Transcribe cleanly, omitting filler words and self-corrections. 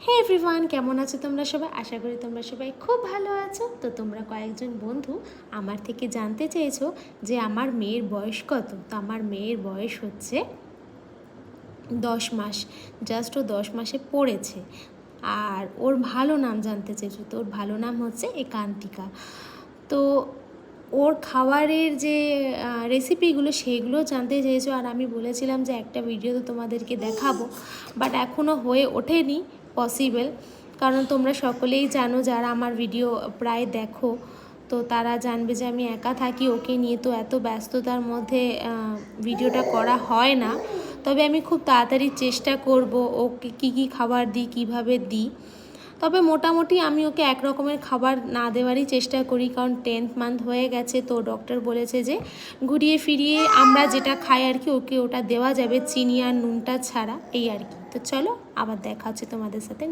হে everyone, কেমন আছো তোমরা সবাই? আশা করি তোমরা সবাই খুব ভালো আছো। তো তোমরা কয়েকজন বন্ধু আমার থেকে জানতে চেয়েছো যে আমার মেয়ের বয়স কত। তো আমার মেয়ের বয়স হচ্ছে 10 মাস। জাস্ট ও 10 মাসে পড়েছে। আর ওর ভালো নাম জানতে চেয়েছো, তো ওর ভালো নাম হচ্ছে একান্তিকা। তো ওর খাবারের যে রেসিপিগুলো সেইগুলো জানতে চেয়েছো, আর আমি বলেছিলাম যে একটা ভিডিও তো তোমাদেরকে দেখাবো, বাট এখনও হয়ে ওঠেনি পসিবল। কারণ তোমরা সকলেই জানো, যারা আমার ভিডিও প্রায় দেখো, তো তারা জানবে যে আমি একা থাকি ওকে নিয়ে, তো এত ব্যস্ততার মধ্যে ভিডিওটা করা হয় না। তবে আমি খুব তাড়াতাড়ি চেষ্টা করব ওকে কী কী খাবার দিই, কীভাবে দিই। তবে মোটামুটি আমি ওকে এক রকমের খাবার না দেওয়ারই চেষ্টা করি, কারণ 10th মান্থ হয়ে গেছে। তো ডক্টর বলেছে যে ঘুরিয়ে ফিরিয়ে আমরা যেটা খাই আর কি ওকে ওটা দেওয়া যাবে, চিনি আর নুনটা ছাড়া, এই আর কি। তো চলো আবার দেখা হচ্ছে তোমাদের সাথে।